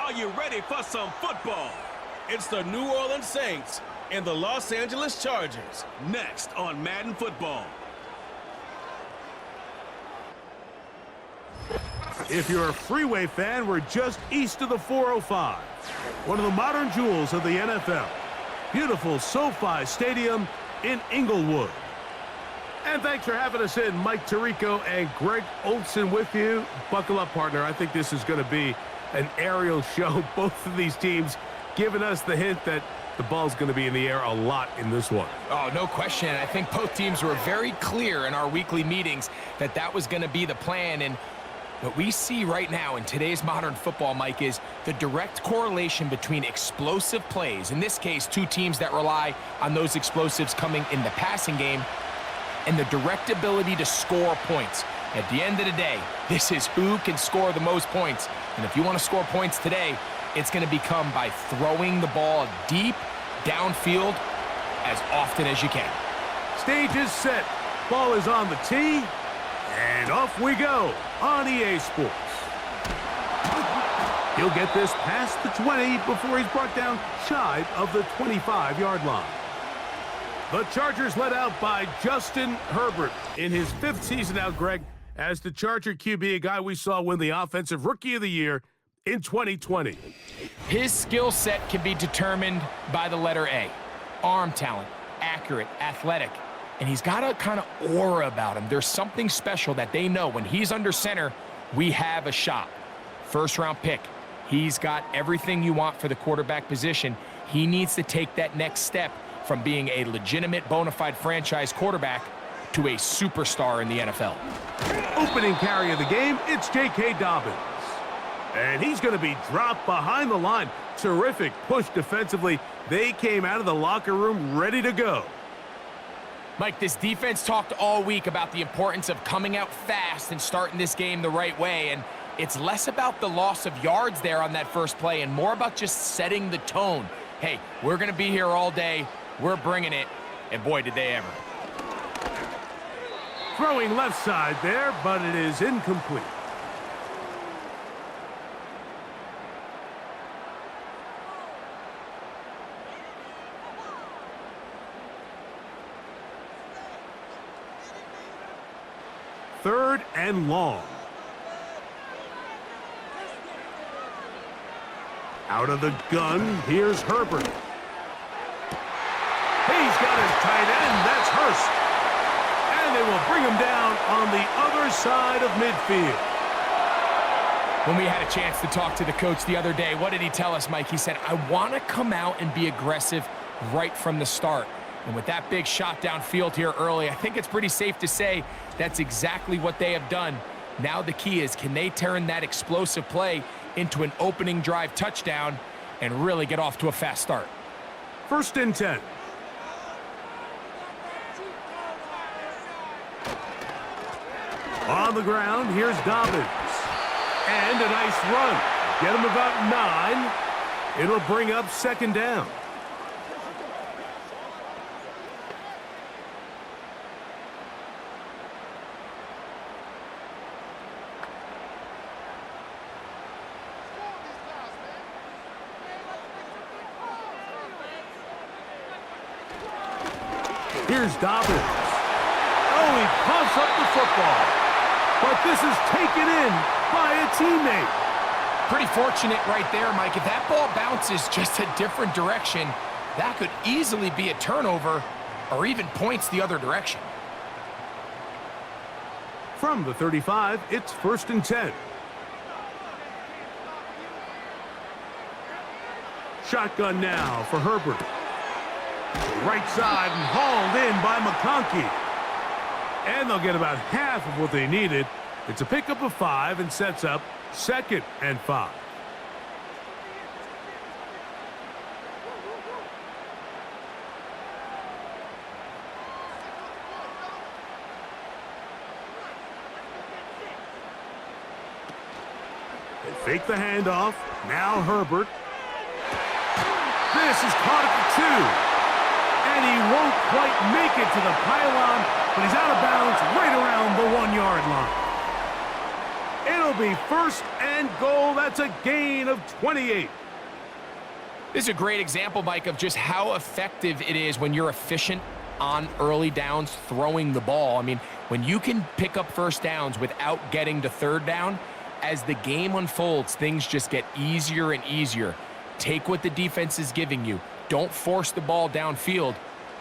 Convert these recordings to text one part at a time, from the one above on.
Are you ready for some football? It's the New Orleans Saints and the Los Angeles Chargers, next on Madden Football. If you're a freeway fan, we're just east of the 405, one of the modern jewels of the NFL. Beautiful SoFi Stadium in Inglewood. And thanks for having us in. Mike Tirico and Greg Olson with you. Buckle up, partner. I think this is going to be an aerial show. Both of these teams giving us the hint that the ball's going to be in the air a lot in this one. Oh, no question. I think both teams were very clear in our weekly meetings that that was going to be the plan. And what we see right now in today's modern football, Mike, is the direct correlation between explosive plays, in this case, two teams that rely on those explosives coming in the passing game, and the direct ability to score points. At the end of the day, this is who can score the most points. And if you want to score points today, it's going to become by throwing the ball deep downfield as often as you can. Stage is set. Ball is on the tee. And off we go on EA Sports. He'll get this past the 20 before he's brought down shy of the 25-yard line. The Chargers led out by Justin Herbert in his 5th season out, Greg, as the Charger QB, a guy we saw win the Offensive Rookie of the Year in 2020. His skill set can be determined by the letter A. Arm talent, accurate, athletic, and he's got a kind of aura about him. There's something special that they know when he's under center, we have a shot. First-round pick. He's got everything you want for the quarterback position. He needs to take that next step from being a legitimate, bona fide franchise quarterback to a superstar in the NFL. Opening carry of the game, it's J.K. Dobbins. And he's going to be dropped behind the line. Terrific push defensively. They came out of the locker room ready to go. Mike, this defense talked all week about the importance of coming out fast and starting this game the right way, and it's less about the loss of yards there on that first play and more about just setting the tone. Hey, we're going to be here all day. We're bringing it, and boy, did they ever. Throwing left side there, but it is incomplete. Third and long. Out of the gun, here's Herbert. He's got his tight end, that's Hurst. And they will bring him down on the other side of midfield. When we had a chance to talk to the coach the other day, what did he tell us, Mike? He said, I want to come out and be aggressive right from the start. And with that big shot downfield here early, I think it's pretty safe to say that's exactly what they have done. Now the key is, can they turn that explosive play into an opening drive touchdown and really get off to a fast start? 1st and 10. On the ground, here's Dobbins. And a nice run. Get him about 9. It'll bring up 2nd down. Here's Dobbins. Oh, he puffs up the football. But this is taken in by a teammate. Pretty fortunate right there, Mike. If that ball bounces just a different direction, that could easily be a turnover or even points the other direction. From the 35, it's 1st and 10. Shotgun now for Herbert. Right side and hauled in by McConkey. And they'll get about half of what they needed. It's a pickup of 5 and sets up 2nd and 5. They fake the handoff. Now Herbert. This is caught at the 2. And he won't quite make it to the pylon, but he's out of bounds right around the 1-yard line. It'll It'll be first and goal. That's a gain of 28. This is a great example, Mike, of just how effective it is when you're efficient on early downs throwing the ball. I mean, when you can pick up first downs without getting to third down, as the game unfolds, things just get easier and easier. Take what the defense is giving you. Don't force the ball downfield.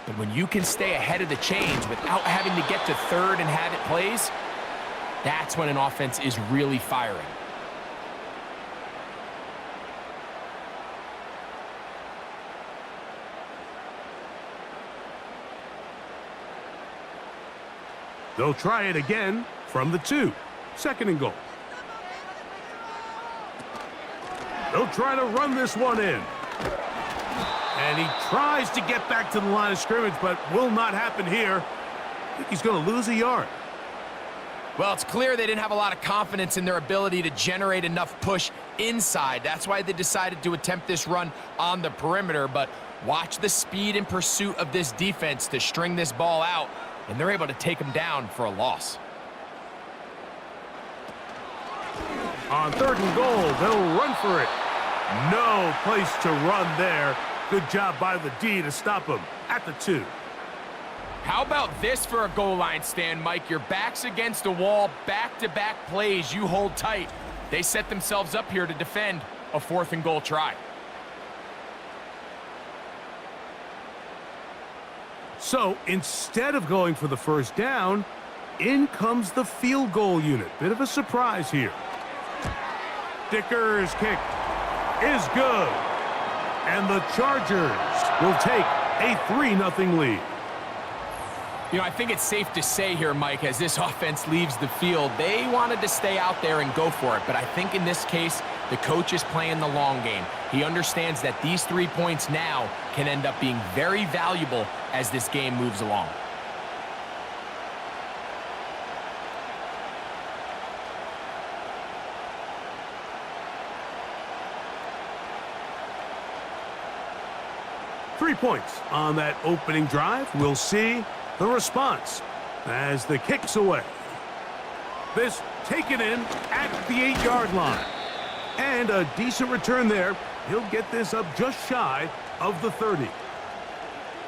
But when you can stay ahead of the chains without having to get to third and have it plays, that's when an offense is really firing. They'll try it again from the 2. Second and goal. They'll try to run this one in. And he tries to get back to the line of scrimmage, but will not happen here. I think he's going to lose a yard. Well, it's clear they didn't have a lot of confidence in their ability to generate enough push inside. That's why they decided to attempt this run on the perimeter. But watch the speed and pursuit of this defense to string this ball out, and they're able to take him down for a loss. On third and goal, they'll run for it. No place to run there. Good job by the D to stop him at the 2. How about this for a goal line stand, Mike? Your back's against the wall, back-to-back plays, you hold tight. They set themselves up here to defend a 4th and goal try. So instead of going for the first down, in comes the field goal unit. Bit of a surprise here. Dicker's kick is good. And the Chargers will take a 3-0 lead. You know, I think it's safe to say here, Mike, as this offense leaves the field, they wanted to stay out there and go for it. But I think in this case, the coach is playing the long game. He understands that these 3 points now can end up being very valuable as this game moves along. Three points on that opening drive. We'll see the response as the kick's away. This taken in at the 8-yard line. And a decent return there. He'll get this up just shy of the 30.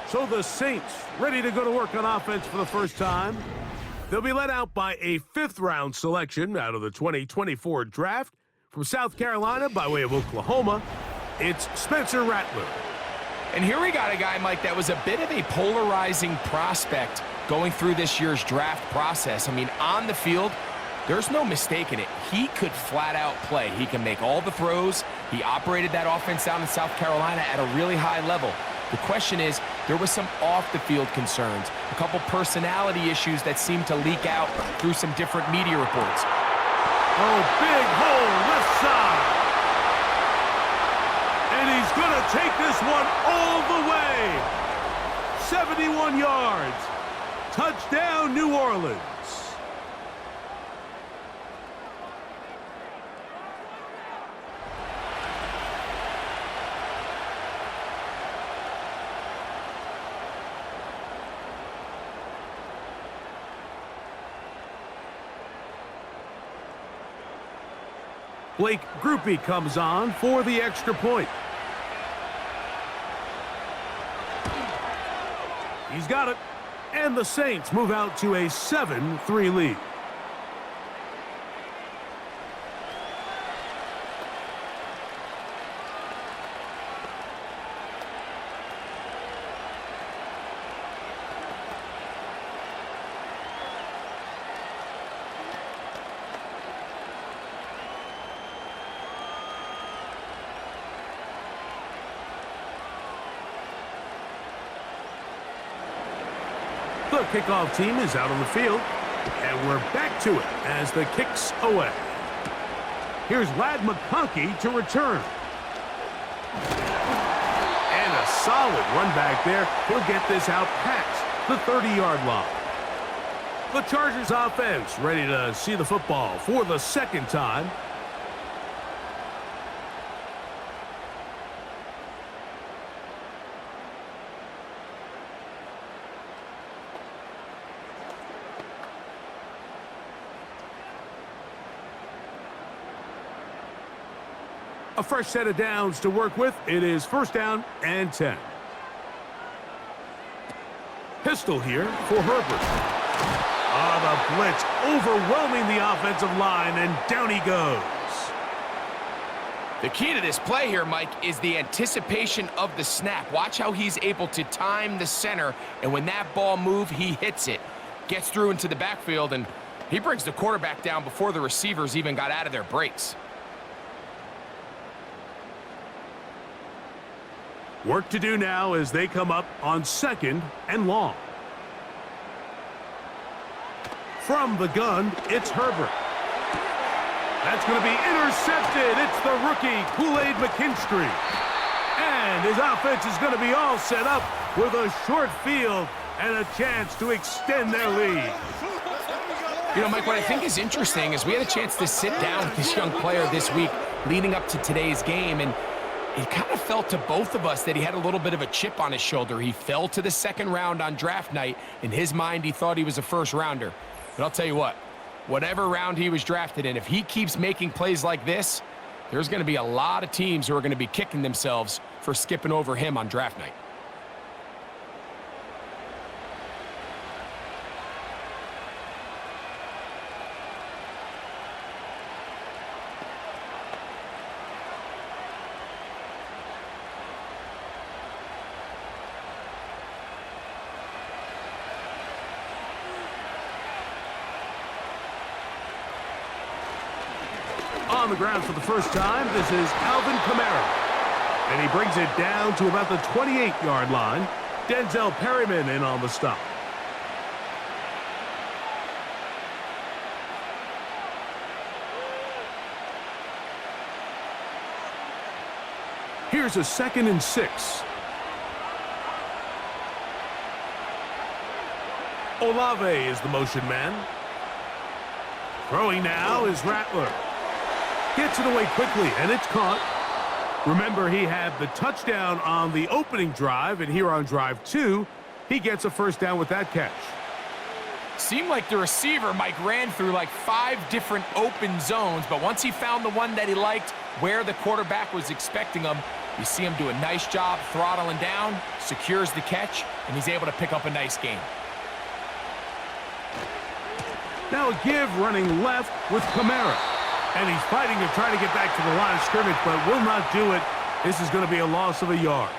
So the Saints ready to go to work on offense for the first time. They'll be led out by a 5th-round selection out of the 2024 draft from South Carolina by way of Oklahoma. It's Spencer Rattler. And here we got a guy, Mike, that was a bit of a polarizing prospect going through this year's draft process. I mean, on the field, there's no mistaking it. He could flat out play. He can make all the throws. He operated that offense down in South Carolina at a really high level. The question is, there was some off-the-field concerns, a couple personality issues that seemed to leak out through some different media reports. Oh, big hole left side. And he's going to take this one all the way. 71 yards. Touchdown, New Orleans. Blake Groupie comes on for the extra point. He's got it. And the Saints move out to a 7-3 lead. The kickoff team is out on the field, and we're back to it as the kick's away. Here's Ladd McConkey to return. And a solid run back there. He'll get this out past the 30-yard line. The Chargers offense ready to see the football for the second time. A fresh set of downs to work with. It is 1st down and 10. Pistol here for Herbert. The blitz overwhelming the offensive line, and down he goes. The key to this play here, Mike, is the anticipation of the snap. Watch how he's able to time the center, and when that ball moves, he hits it. Gets through into the backfield, and he brings the quarterback down before the receivers even got out of their breaks. Work to do now as they come up on 2nd and long. From the gun, it's Herbert. That's going to be intercepted. It's the rookie, Kool-Aid McKinstry. And his offense is going to be all set up with a short field and a chance to extend their lead. You know, Mike, what I think is interesting is we had a chance to sit down with this young player this week leading up to today's game, and it kind of felt to both of us that he had a little bit of a chip on his shoulder. He fell to the 2nd round on draft night. In his mind, he thought he was a 1st rounder. But I'll tell you what, whatever round he was drafted in, if he keeps making plays like this, there's going to be a lot of teams who are going to be kicking themselves for skipping over him on draft night. On the ground for the first time, this is Alvin Kamara. And he brings it down to about the 28-yard line. Denzel Perryman in on the stop. Here's a 2nd and 6. Olave is the motion man. Throwing now is Rattler. Gets it away quickly, and it's caught. Remember, he had the touchdown on the opening drive, and here on drive 2, he gets a 1st down with that catch. Seemed like the receiver, Mike, ran through like 5 different open zones, but once he found the one that he liked, where the quarterback was expecting him, you see him do a nice job throttling down, secures the catch, and he's able to pick up a nice gain. Now a give running left with Kamara. And he's fighting to try to get back to the line of scrimmage, but will not do it. This is going to be a loss of a yard.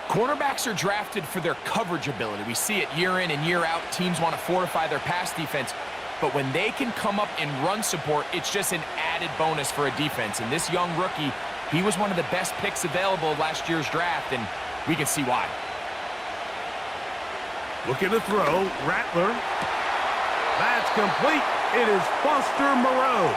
Cornerbacks are drafted for their coverage ability. We see it year in and year out. Teams want to fortify their pass defense. But when they can come up and run support, it's just an added bonus for a defense. And this young rookie, he was one of the best picks available last year's draft, and we can see why. Looking to throw, Rattler. That's complete. It is Foster Moreau.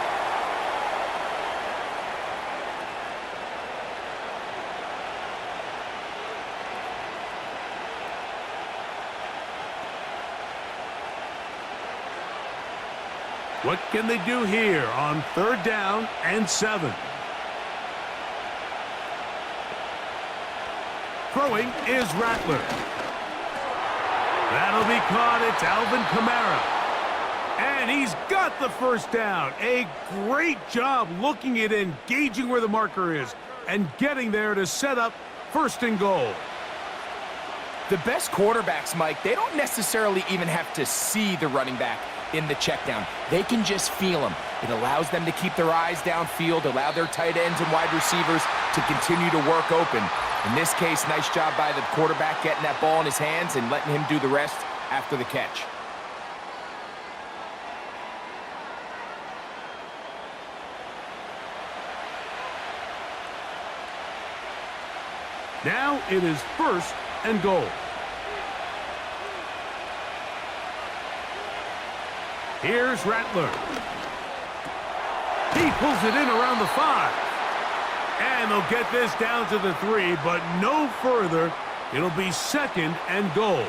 What can they do here on 3rd down and 7? Throwing is Rattler. That'll be caught. It's Alvin Kamara. And he's got the 1st down. A great job looking at engaging where the marker is and getting there to set up 1st and goal. The best quarterbacks, Mike, they don't necessarily even have to see the running back in the check down. They can just feel him. It allows them to keep their eyes downfield, allow their tight ends and wide receivers to continue to work open. In this case, nice job by the quarterback getting that ball in his hands and letting him do the rest after the catch. Now it is 1st and goal. Here's Rattler. He pulls it in around the 5. And they'll get this down to the 3, but no further. It'll be 2nd and goal.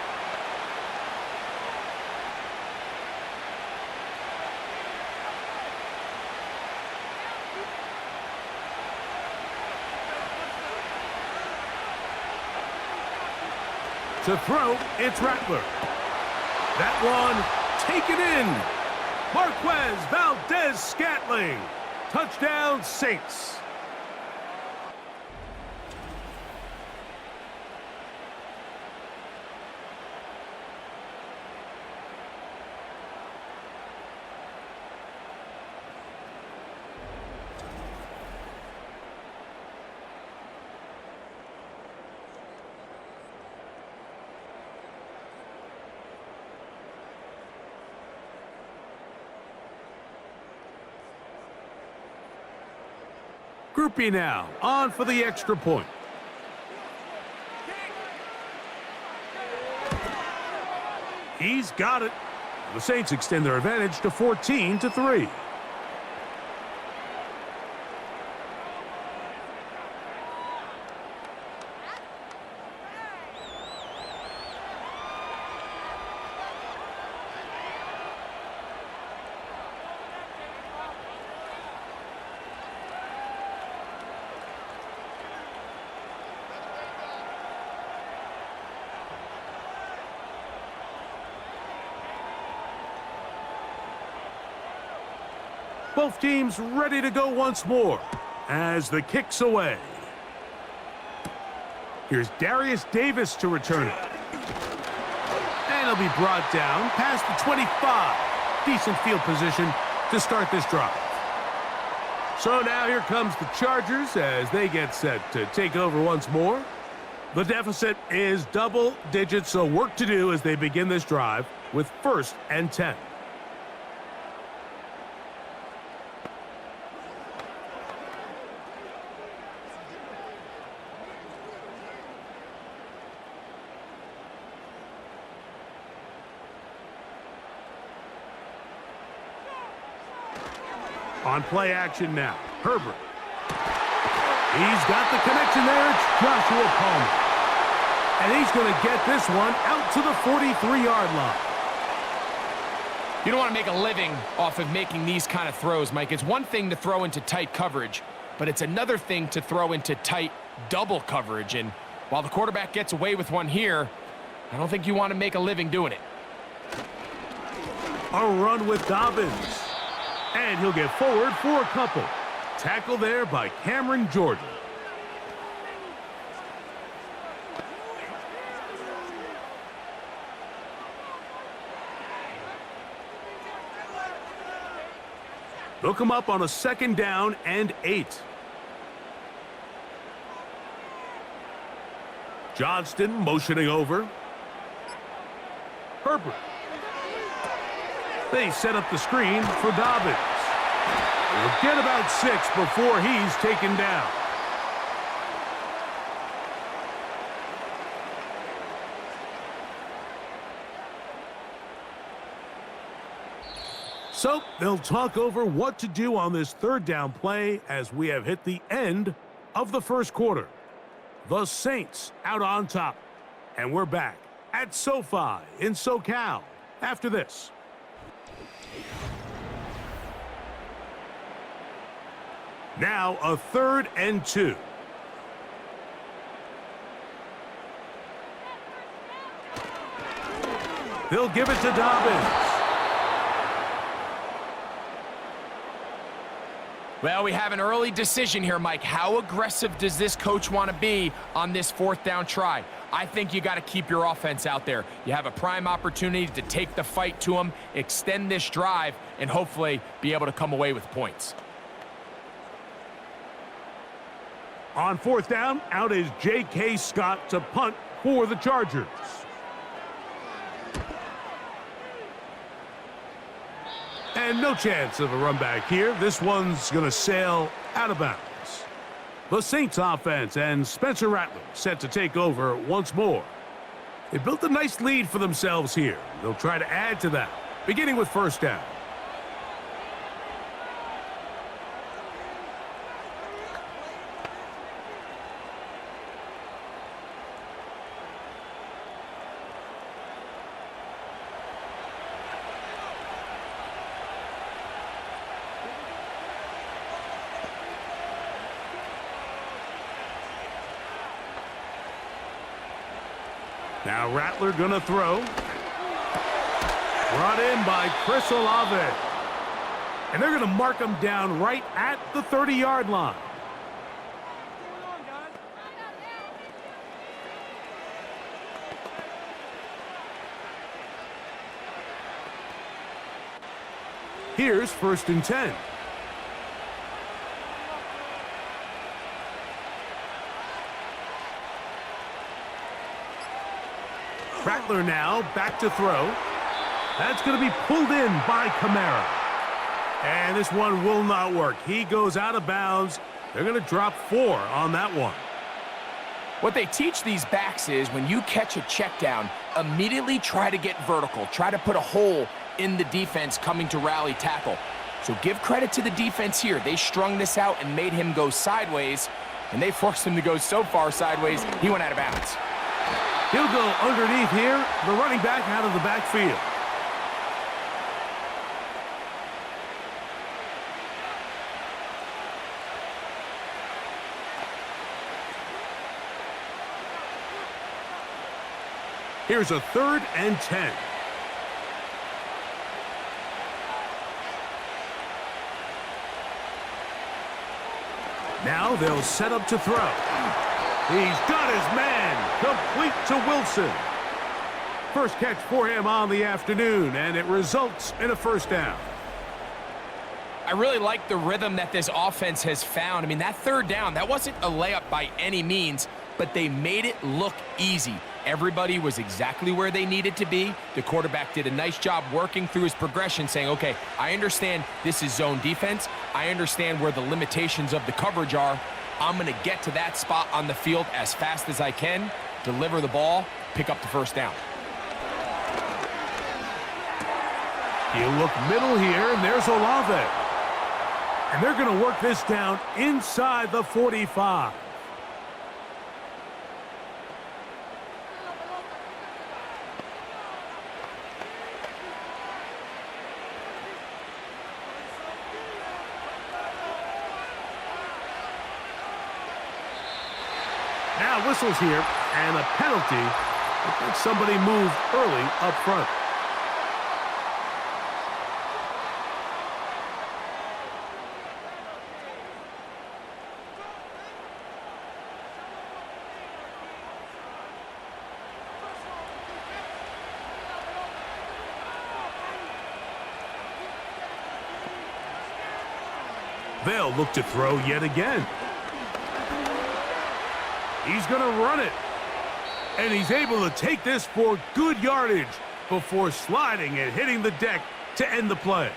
To throw, it's Rattler. That one taken in. Marquez Valdez-Scantling. Touchdown, Saints. Group B now, on for the extra point. He's got it. The Saints extend their advantage to 14-3. Both teams ready to go once more as the kick's away. Here's Darius Davis to return it. And he'll be brought down past the 25. Decent field position to start this drive. So now here comes the Chargers as they get set to take over once more. The deficit is double digits, so work to do as they begin this drive with 1st and 10. On play action now, Herbert. He's got the connection there. It's Joshua Palmer. And he's going to get this one out to the 43-yard line. You don't want to make a living off of making these kind of throws, Mike. It's one thing to throw into tight coverage, but it's another thing to throw into tight double coverage. And while the quarterback gets away with one here, I don't think you want to make a living doing it. A run with Dobbins. And he'll get forward for a couple. Tackle there by Cameron Jordan. They'll come up on a 2nd down and 8. Johnston motioning over. Herbert. They set up the screen for Dobbins. We'll get about 6 before he's taken down. So they'll talk over what to do on this 3rd down play as we have hit the end of the 1st quarter. The Saints out on top. And we're back at SoFi in SoCal after this. Now a 3rd and 2. They'll give it to Dobbins. Well, we have an early decision here, Mike. How aggressive does this coach want to be on this 4th down try? I think you got to keep your offense out there. You have a prime opportunity to take the fight to them, extend this drive, and hopefully be able to come away with points. On 4th down, out is J.K. Scott to punt for the Chargers. And no chance of a run back here. This one's going to sail out of bounds. The Saints offense and Spencer Rattler set to take over once more. They built a nice lead for themselves here. They'll try to add to that, beginning with 1st down. Now Rattler gonna throw. Brought in by Chris Olave. And they're gonna mark him down right at the 30-yard line. Here's 1st and 10. Rattler now back to throw. That's going to be pulled in by Kamara. And this one will not work. He goes out of bounds They're going to drop 4 on that one. What they teach these backs is when you catch a check down, immediately try to get vertical. Try to put a hole in the defense coming to rally tackle. So give credit to the defense here. They strung this out and made him go sideways, and they forced him to go so far sideways, he went out of bounds. He'll go underneath here, the running back out of the backfield. Here's a 3rd and 10. Now they'll set up to throw. He's got his man, complete to Wilson. First catch for him on the afternoon, and it results in a first down. I really like the rhythm that this offense has found. I mean, that 3rd down, that wasn't a layup by any means, but they made it look easy. Everybody was exactly where they needed to be. The quarterback did a nice job working through his progression, saying, okay, I understand this is zone defense. I understand where the limitations of the coverage are. I'm going to get to that spot on the field as fast as I can, deliver the ball, pick up the first down. He'll look middle here, and there's Olave. And they're going to work this down inside the 45. Now whistles here, and a penalty. I think somebody moved early up front. They'll look to throw yet again. He's going to run it. And he's able to take this for good yardage before sliding and hitting the deck to end the play.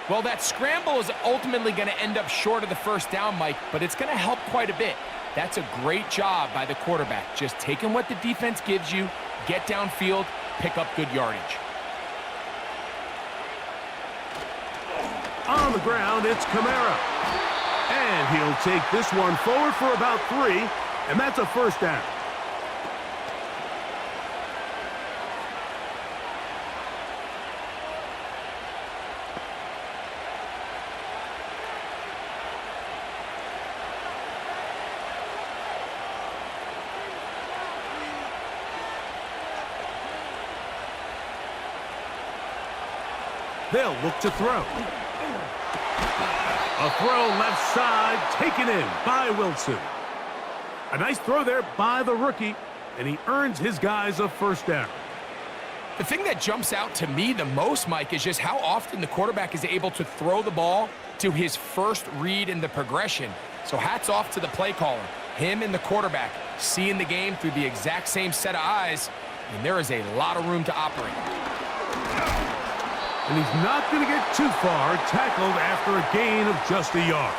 Well, that scramble is ultimately going to end up short of the first down, Mike, but it's going to help quite a bit. That's a great job by the quarterback. Just taking what the defense gives you, get downfield, pick up good yardage. On the ground, it's Kamara. And he'll take this one forward for about 3, and that's a first down. They'll look to throw. A throw left side, taken in by Wilson. A nice throw there by the rookie, and he earns his guys a first down. The thing that jumps out to me the most, Mike, is just how often the quarterback is able to throw the ball to his first read in the progression. So hats off to the play caller. Him and the quarterback seeing the game through the exact same set of eyes, and there is a lot of room to operate. And he's not going to get too far, tackled after a gain of just a yard.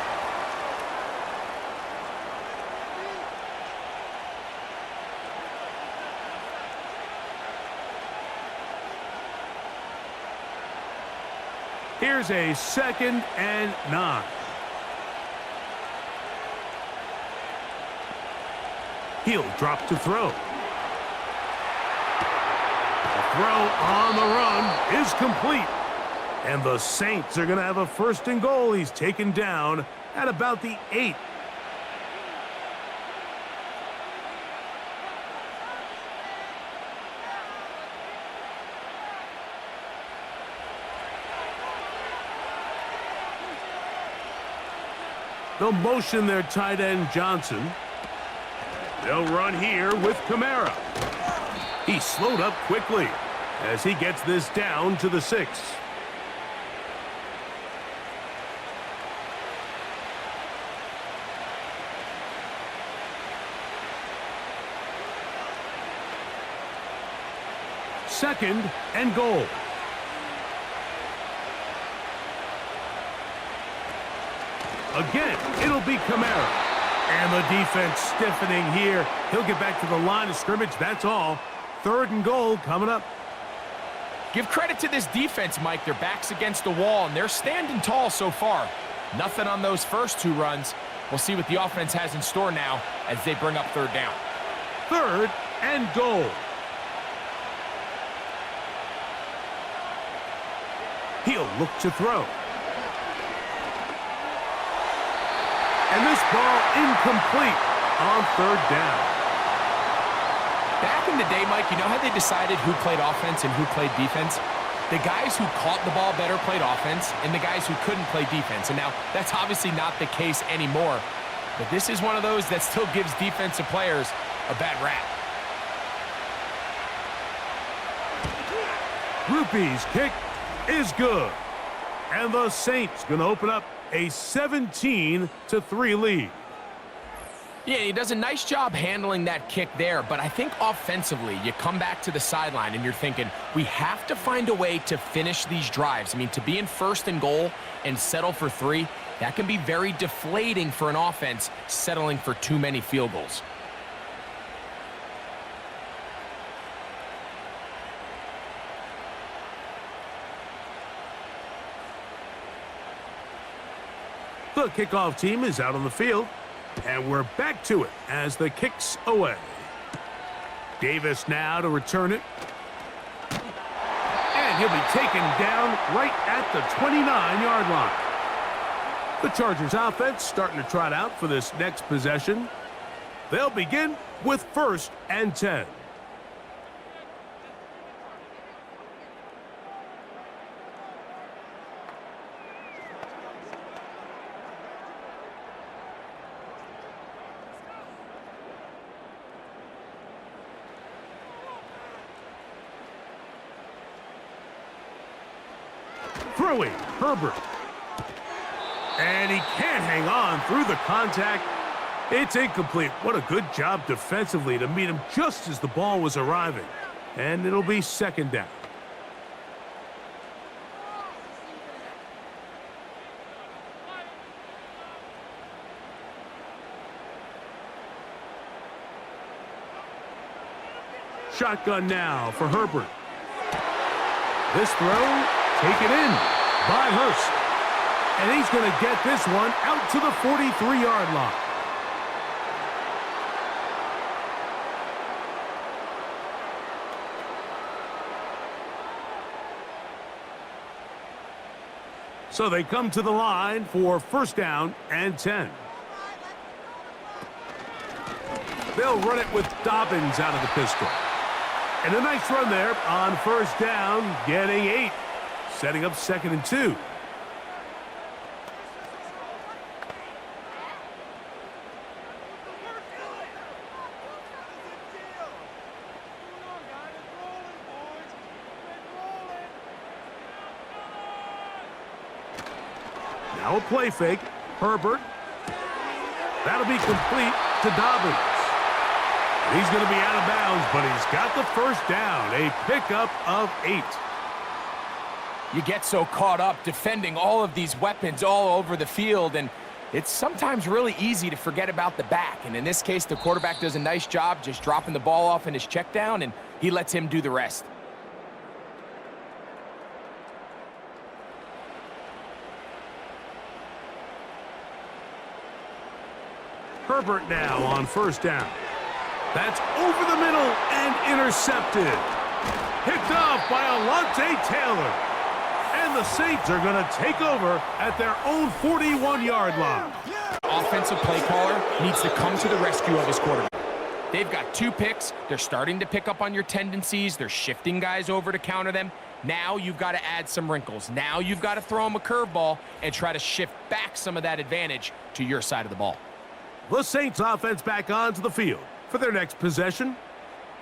Here's a 2nd and 9. He'll drop to throw. The throw on the run is complete. And the Saints are going to have a 1st and goal. He's taken down at about the 8. They'll motion their tight end Johnson. They'll run here with Kamara. He slowed up quickly as he gets this down to the 6. Second and goal. Again, it'll be Kamara. And the defense stiffening here. He'll get back to the line of scrimmage, that's all. 3rd and goal coming up. Give credit to this defense, Mike. Their back's against the wall, and they're standing tall so far. Nothing on those first 2 runs. We'll see what the offense has in store now as they bring up 3rd down. 3rd and goal. He'll look to throw. And this ball incomplete on 3rd down. Back in the day, Mike, you know how they decided who played offense and who played defense? The guys who caught the ball better played offense, and the guys who couldn't play defense. And now, that's obviously not the case anymore. But this is one of those that still gives defensive players a bad rap. Rupee's kick is good. And the Saints going to open up a 17-3 lead. Yeah, he does a nice job handling that kick there, but I think offensively, you come back to the sideline and you're thinking, we have to find a way to finish these drives. I mean, to be in 1st and goal and settle for 3, that can be very deflating for an offense settling for too many field goals. The kickoff team is out on the field, and we're back to it as the kick's away. Davis now to return it. And he'll be taken down right at the 29-yard line. The Chargers offense starting to trot out for this next possession. They'll begin with 1st and 10. Throwing, Herbert. And he can't hang on through the contact. It's incomplete. What a good job defensively to meet him just as the ball was arriving. And it'll be 2nd down. Shotgun now for Herbert. This throw taken in by Hurst. And he's going to get this one out to the 43-yard line. So they come to the line for 1st down and 10. They'll run it with Dobbins out of the pistol. And a nice run there on 1st down, getting 8. Setting up 2nd and 2. Now a play fake. Herbert. That'll be complete to Dobbins. He's going to be out of bounds, but he's got the 1st down. A pickup of 8. You get so caught up defending all of these weapons all over the field, and it's sometimes really easy to forget about the back. And in this case, the quarterback does a nice job just dropping the ball off in his check down, and he lets him do the rest. Herbert now on 1st down. That's over the middle and intercepted. Picked off by Alontae Taylor. And the Saints are going to take over at their own 41-yard line. Offensive play caller needs to come to the rescue of his quarterback. They've got 2 picks. They're starting to pick up on your tendencies. They're shifting guys over to counter them. Now you've got to add some wrinkles. Now you've got to throw them a curveball and try to shift back some of that advantage to your side of the ball. The Saints offense back onto the field for their next possession.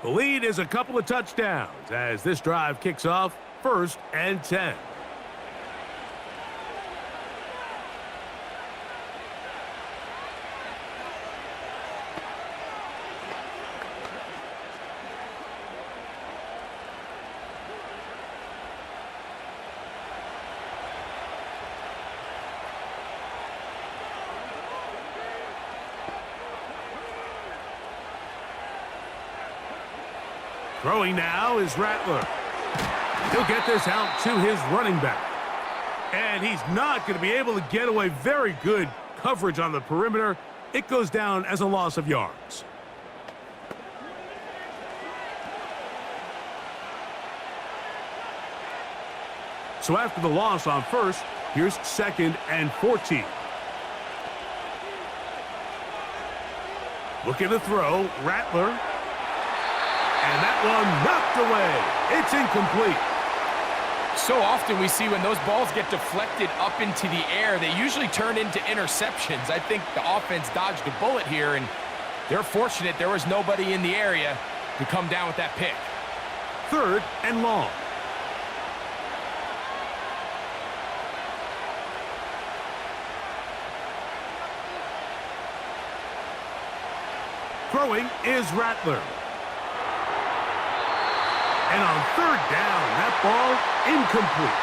The lead is a couple of touchdowns as this drive kicks off 1st and 10. Throwing now is Rattler. He'll get this out to his running back. And he's not going to be able to get away. Very good coverage on the perimeter. It goes down as a loss of yards. So after the loss on first, here's 2nd and 14. Looking to throw, Rattler. And that one knocked away. It's incomplete. So often we see when those balls get deflected up into the air, they usually turn into interceptions. I think the offense dodged a bullet here, and they're fortunate there was nobody in the area to come down with that pick. 3rd and long. Throwing is Rattler. And on 3rd down, that ball incomplete.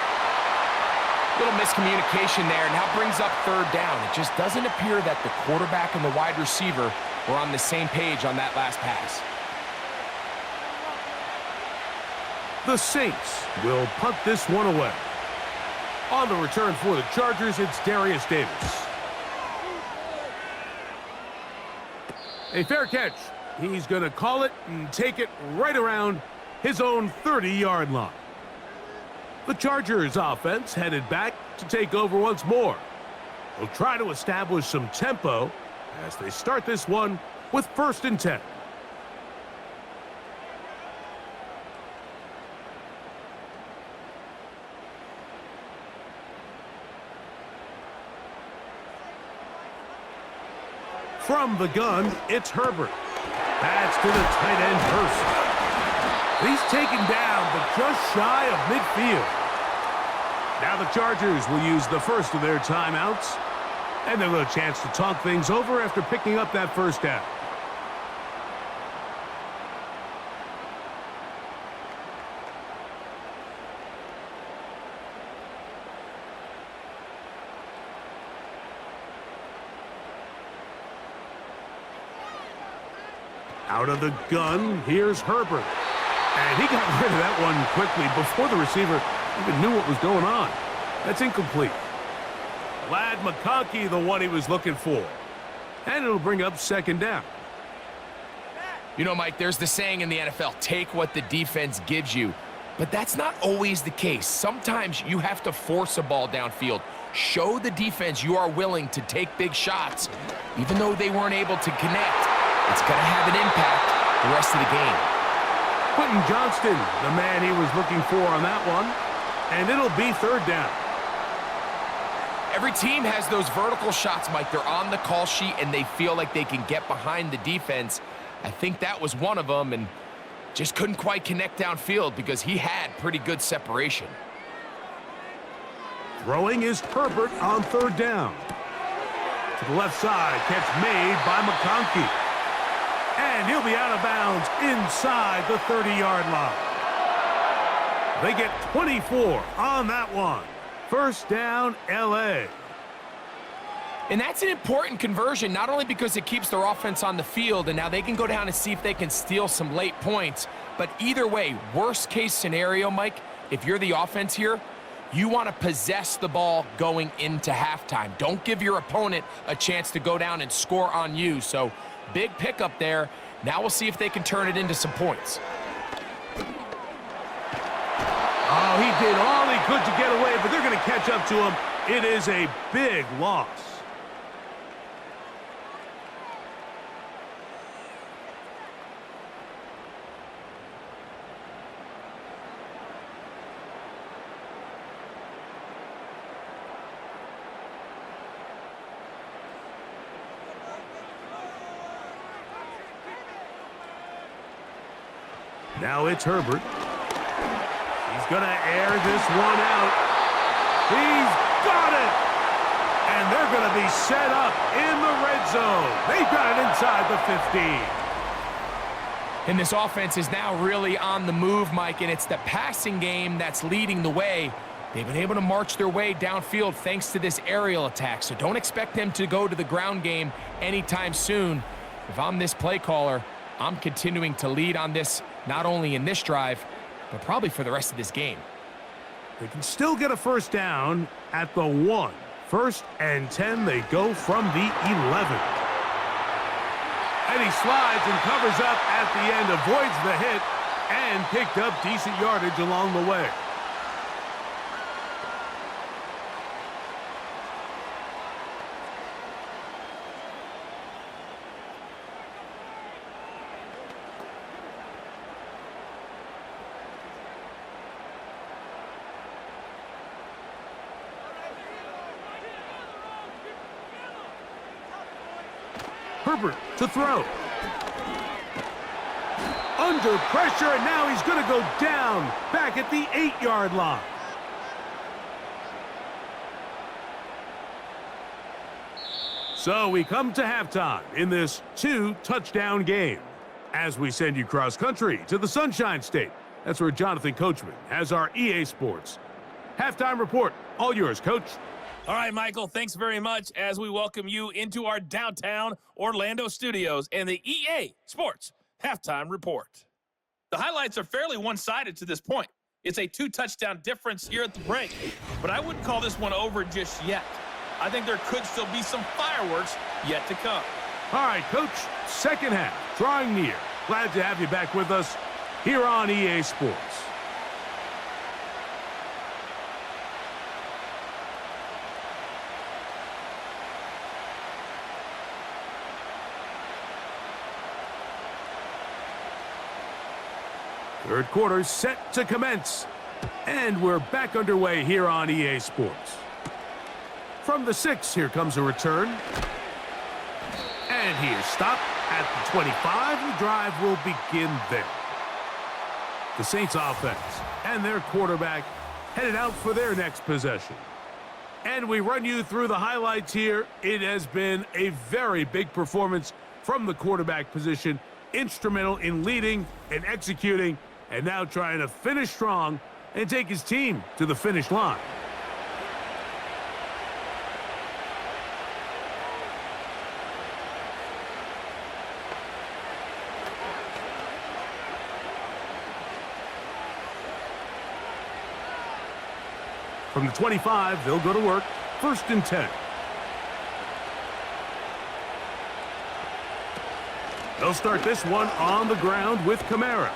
Little miscommunication there, and that brings up 3rd down. It just doesn't appear that the quarterback and the wide receiver were on the same page on that last pass. The Saints will punt this one away. On the return for the Chargers, it's Darius Davis. A fair catch. He's going to call it and take it right around his own 30-yard line. The Chargers offense headed back to take over once more. They'll try to establish some tempo as they start this one with 1st and 10. From the gun, it's Herbert. Pass to the tight end, Hurst. He's taken down, but just shy of midfield. Now the Chargers will use the first of their timeouts, and they'll have a chance to talk things over after picking up that 1st down. Out of the gun, here's Herbert. And he got rid of that one quickly before the receiver even knew what was going on. That's incomplete. Lad McConkey, the one he was looking for. And it'll bring up 2nd down. You know, Mike, there's the saying in the NFL, take what the defense gives you. But that's not always the case. Sometimes you have to force a ball downfield. Show the defense you are willing to take big shots, even though they weren't able to connect. It's going to have an impact the rest of the game. Quentin Johnston, the man he was looking for on that one. And it'll be 3rd down. Every team has those vertical shots, Mike. They're on the call sheet, and they feel like they can get behind the defense. I think that was one of them, and just couldn't quite connect downfield because he had pretty good separation. Throwing is Herbert on 3rd down. To the left side, catch made by McConkey. And he'll be out of bounds inside the 30-yard line. They get 24 on that one. 1st down, L.A. And that's an important conversion, not only because it keeps their offense on the field, and now they can go down and see if they can steal some late points. But either way, worst case scenario, Mike, if you're the offense here, you want to possess the ball going into halftime. Don't give your opponent a chance to go down and score on you. So big pickup there. Now we'll see if they can turn it into some points. Oh, he did all he could to get away, but they're going to catch up to him. It is a big loss. Now it's Herbert. He's going to air this one out. He's got it! And they're going to be set up in the red zone. They've got it inside the 15. And this offense is now really on the move, Mike, and it's the passing game that's leading the way. They've been able to march their way downfield thanks to this aerial attack, so don't expect them to go to the ground game anytime soon. If I'm this play caller, I'm continuing to lead on this not only in this drive, but probably for the rest of this game. They can still get a first down at the 1. 1st and 10, they go from the 11. And he slides and covers up at the end, avoids the hit, and picked up decent yardage along the way. Herbert to throw. Under pressure, and now he's going to go down back at the 8-yard line. So we come to halftime in this 2-touchdown game as we send you cross-country to the Sunshine State. That's where Jonathan Coachman has our EA Sports halftime report. All yours, Coach. All right, Michael, thanks very much as we welcome you into our downtown Orlando studios and the EA Sports Halftime Report. The highlights are fairly one-sided to this point. It's a 2-touchdown difference here at the break, but I wouldn't call this one over just yet. I think there could still be some fireworks yet to come. All right, Coach, second half, drawing near. Glad to have you back with us here on EA Sports. Third quarter set to commence, and we're back underway here on EA Sports. From the 6, here comes a return. And he is stopped at the 25. The drive will begin there. The Saints offense and their quarterback headed out for their next possession. And we run you through the highlights here. It has been a very big performance from the quarterback position, instrumental in leading and executing, and now trying to finish strong and take his team to the finish line. From the 25, they'll go to work. 1st and 10. They'll start this one on the ground with Kamara.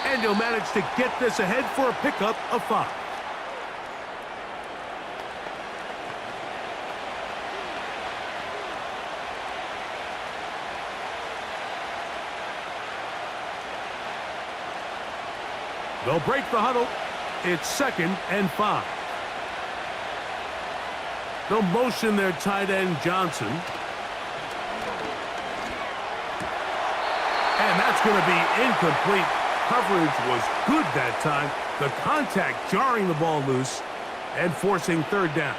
And he'll manage to get this ahead for a pickup of 5. They'll break the huddle. It's 2nd and 5. They'll motion their tight end, Johnson. And that's going to be incomplete. Coverage was good that time. The contact jarring the ball loose and forcing 3rd down.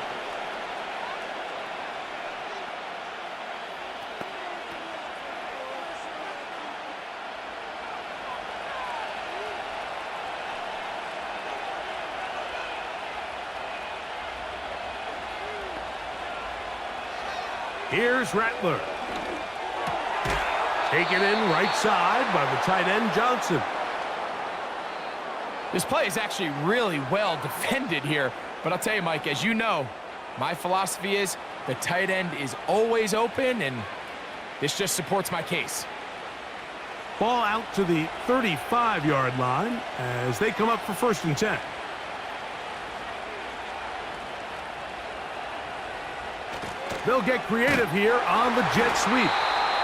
Here's Rattler. Taken in right side by the tight end, Johnson. This play is actually really well defended here, but I'll tell you, Mike, as you know, my philosophy is the tight end is always open, and this just supports my case. Ball out to the 35-yard line as they come up for 1st and 10. They'll get creative here on the jet sweep.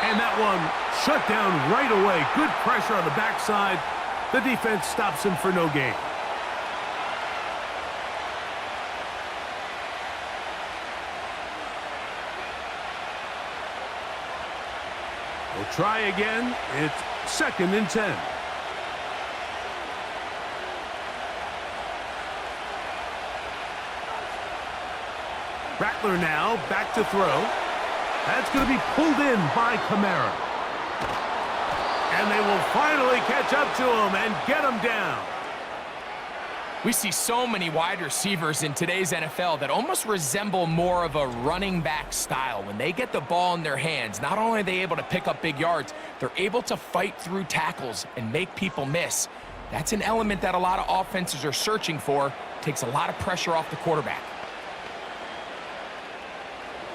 And that one shut down right away. Good pressure on the backside. The defense stops him for no gain. We'll try again. It's 2nd and 10. Rattler now back to throw. That's going to be pulled in by Kamara. And they will finally catch up to him and get him down. We see so many wide receivers in today's NFL that almost resemble more of a running back style. When they get the ball in their hands, not only are they able to pick up big yards, they're able to fight through tackles and make people miss. That's an element that a lot of offenses are searching for. Takes a lot of pressure off the quarterback.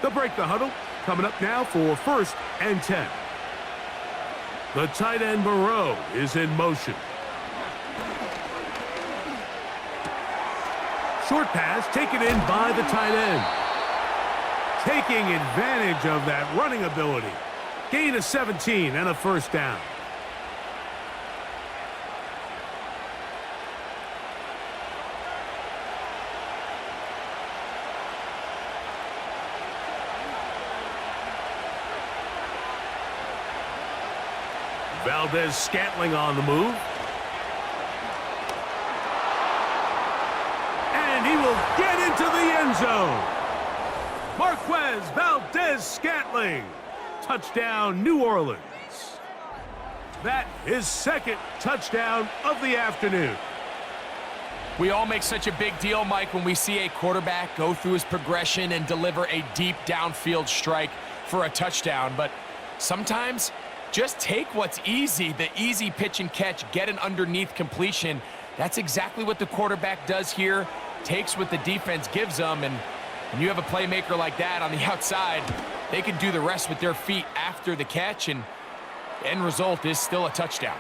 They'll break the huddle. Coming up now for 1st and 10. The tight end Moreau is in motion. Short pass taken in by the tight end. Taking advantage of that running ability. Gain of 17 and a 1st down. Valdez-Scantling on the move. And he will get into the end zone. Marquez Valdez-Scantling. Touchdown, New Orleans. That is 2nd touchdown of the afternoon. We all make such a big deal, Mike, when we see a quarterback go through his progression and deliver a deep downfield strike for a touchdown. But sometimes, just take what's easy, the easy pitch and catch, get an underneath completion. That's exactly what the quarterback does here, takes what the defense gives them, and when you have a playmaker like that on the outside, they can do the rest with their feet after the catch, and the end result is still a touchdown.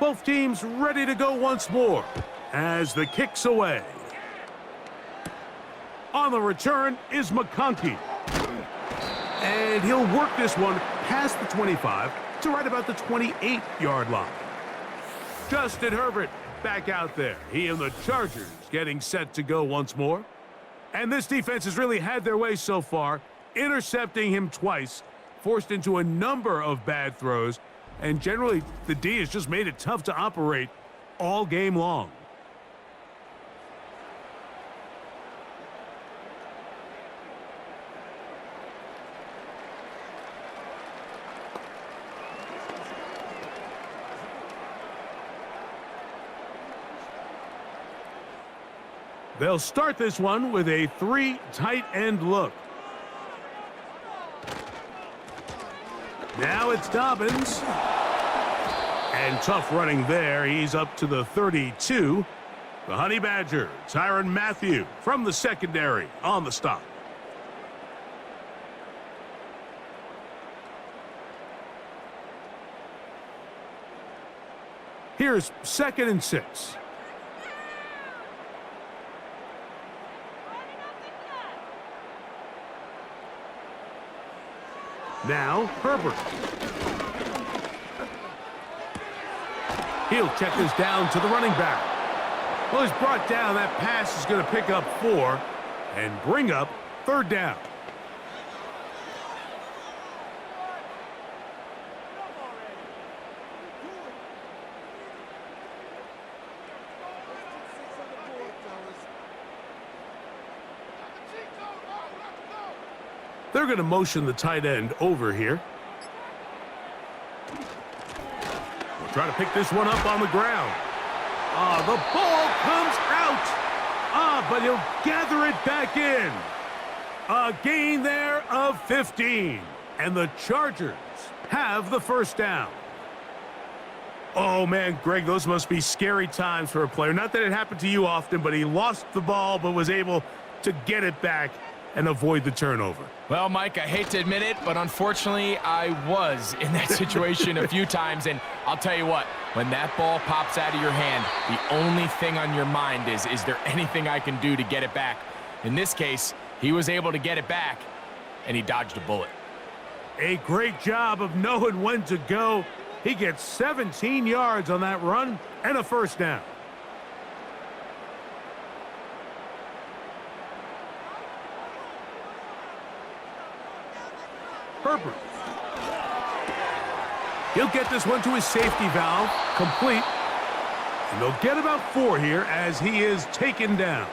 Both teams ready to go once more as the kick's away. On the return is McConkey. And he'll work this one past the 25 to right about the 28-yard line. Justin Herbert back out there. He and the Chargers getting set to go once more. And this defense has really had their way so far, intercepting him twice, forced into a number of bad throws, and generally, the D has just made it tough to operate all game long. They'll start this one with a 3 tight end look. Now it's Dobbins. And tough running there. He's up to the 32. The Honey Badger, Tyrann Mathieu from the secondary on the stop. Here's 2nd and 6. Now, Herbert. He'll check this down to the running back. Well, he's brought down. That pass is going to pick up 4 and bring up 3rd down. They're going to motion the tight end over here. We'll try to pick this one up on the ground. The ball comes out. But he'll gather it back in. A gain there of 15. And the Chargers have the 1st down. Oh, man, Greg, those must be scary times for a player. Not that it happened to you often, but he lost the ball but was able to get it back and avoid the turnover. Well, Mike, I hate to admit it, but unfortunately, I was in that situation a few times, and I'll tell you what, when that ball pops out of your hand, the only thing on your mind is there anything I can do to get it back? In this case, he was able to get it back, and he dodged a bullet. A great job of knowing when to go He gets 17 yards on that run and a first down. Herbert. He'll get this one to his safety valve, complete. And they'll get about 4 here as he is taken down.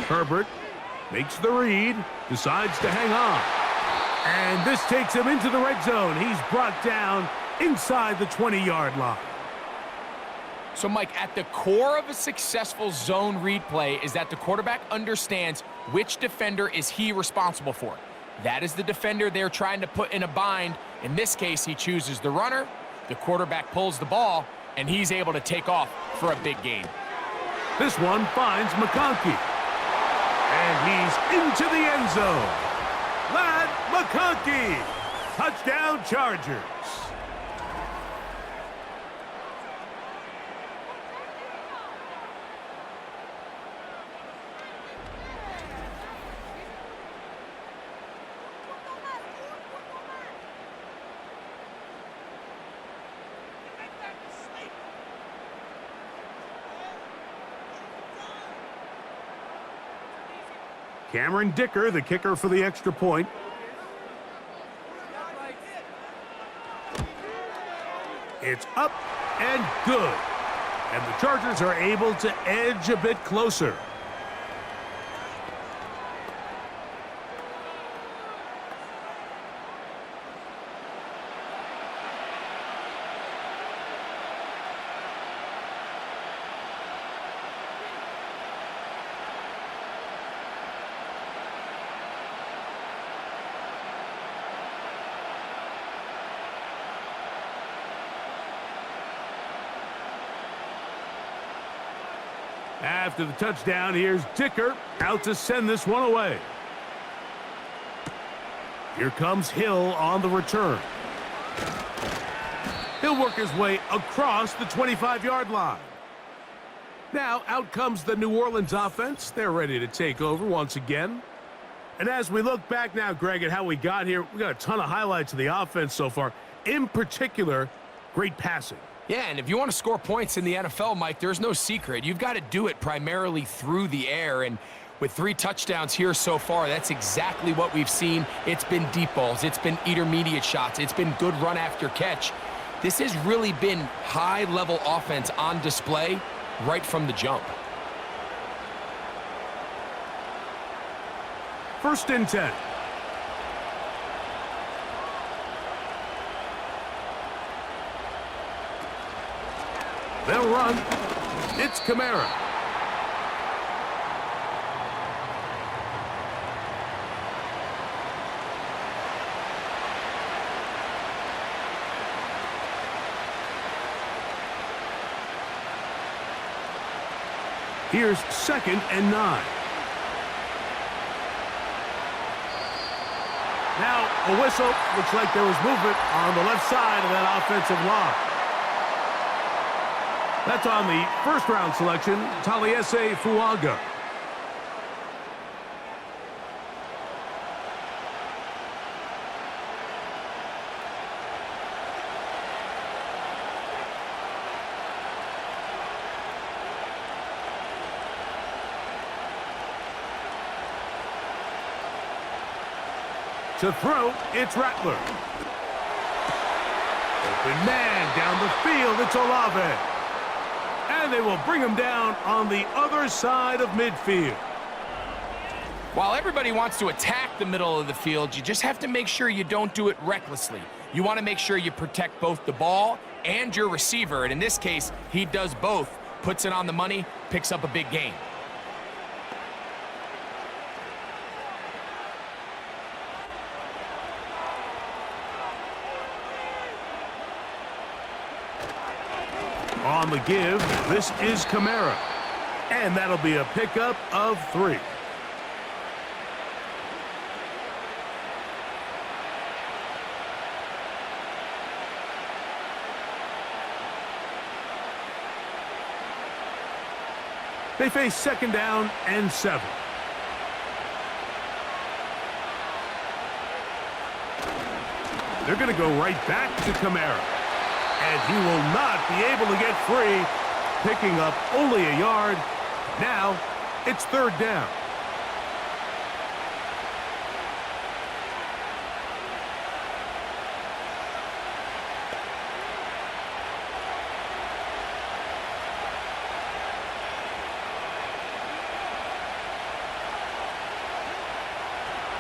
Herbert makes the read, decides to hang on. And this takes him into the red zone. He's brought down inside the 20-yard line. So, Mike, at the core of a successful zone read play is that the quarterback understands which defender is he responsible for. That is the defender they're trying to put in a bind. In this case, he chooses the runner. The quarterback pulls the ball, and he's able to take off for a big gain. This one finds McConkey. And he's into the end zone. Ladd McConkey. Touchdown Chargers. Cameron Dicker, the kicker for the extra point. It's up and good. And the Chargers are able to edge a bit closer. After the touchdown, here's Dicker out to send this one away. Here comes Hill on the return. He'll work his way across the 25-yard line. Now, out comes the New Orleans offense. They're ready to take over once again. And as we look back now, Greg, at how we got here, we got a ton of highlights of the offense so far. In particular, great passing. Yeah, and if you want to score points in the NFL, Mike, there's no secret. You've got to do it primarily through the air, and with 3 touchdowns here so far, that's exactly what we've seen. It's been deep balls. It's been intermediate shots. It's been good run after catch. This has really been high-level offense on display right from the jump. 1st and 10. They'll run. It's Kamara. Here's 2nd and 9. Now a whistle. Looks like there was movement on the left side of that offensive line. That's on the 1st-round selection, Taliesin Fuaga. To throw, it's Rattler. Open man down the field, it's Olave. And they will bring him down on the other side of midfield. While everybody wants to attack the middle of the field, you just have to make sure you don't do it recklessly. You want to make sure you protect both the ball and your receiver. And in this case, he does both. Puts it on the money, picks up a big gain. On the give, this is Kamara. And that'll be a pickup of 3. They face 2nd down and 7. They're going to go right back to Kamara. And he will not be able to get free, picking up only a yard. Now, it's 3rd down.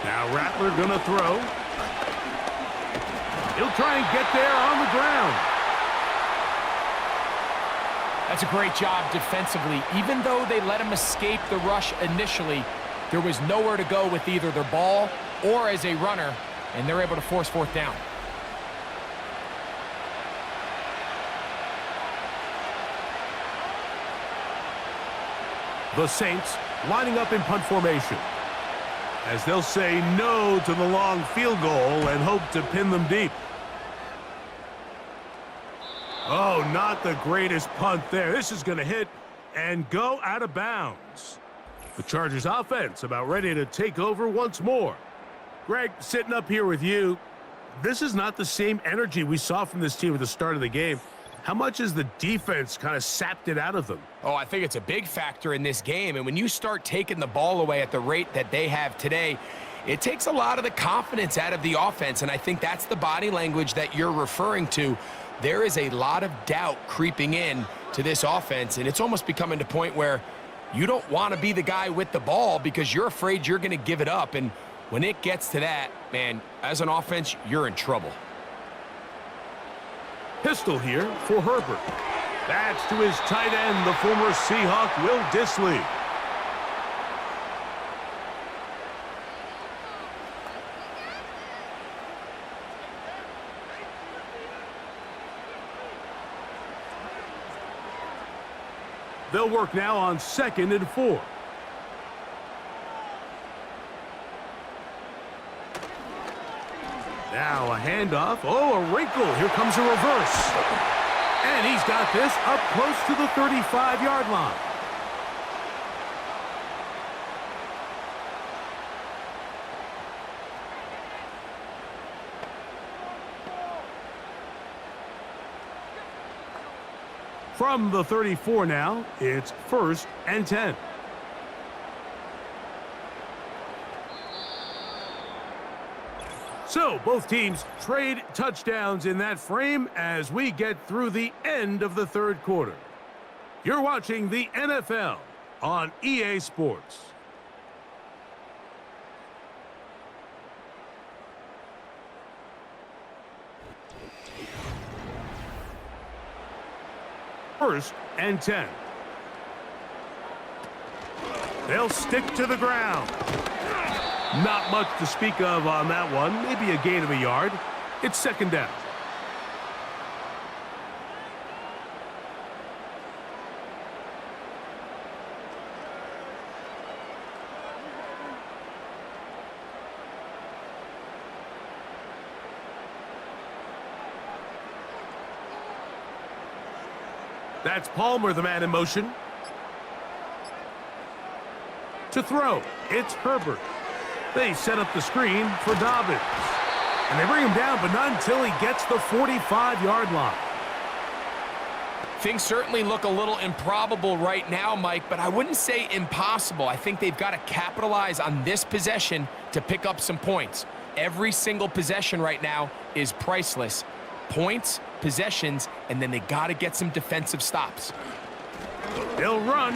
Now Rattler gonna throw. He'll try and get there on the ground. That's a great job defensively. Even though they let him escape the rush initially, there was nowhere to go with either their ball or as a runner, and they're able to force 4th down. The Saints lining up in punt formation, as they'll say no to the long field goal and hope to pin them deep. Oh, not the greatest punt there. This is going to hit and go out of bounds. The Chargers offense about ready to take over once more. Greg, sitting up here with you, this is not the same energy we saw from this team at the start of the game. How much has the defense kind of sapped it out of them? Oh, I think it's a big factor in this game. And when you start taking the ball away at the rate that they have today, it takes a lot of the confidence out of the offense. And I think that's the body language that you're referring to. There is a lot of doubt creeping in to this offense. And it's almost becoming to the point where you don't want to be the guy with the ball because you're afraid you're going to give it up. And when it gets to that, man, as an offense, you're in trouble. Pistol here for Herbert. That's to his tight end, the former Seahawk, Will Dissly. They'll work now on 2nd and 4. Now a handoff. Oh, a wrinkle. Here comes a reverse. And he's got this up close to the 35-yard line. From the 34 now, it's 1st and 10. So, both teams trade touchdowns in that frame as we get through the end of the 3rd quarter. You're watching the NFL on EA Sports. First and 10. They'll stick to the ground. Not much to speak of on that one. Maybe a gain of a yard. It's 2nd down. That's Palmer, the man in motion. To throw, it's Herbert. They set up the screen for Dobbins. And they bring him down, but not until he gets the 45-yard line. Things certainly look a little improbable right now, Mike, but I wouldn't say impossible. I think they've got to capitalize on this possession to pick up some points. Every single possession right now is priceless. Points, possessions, and then they got to get some defensive stops. They'll run.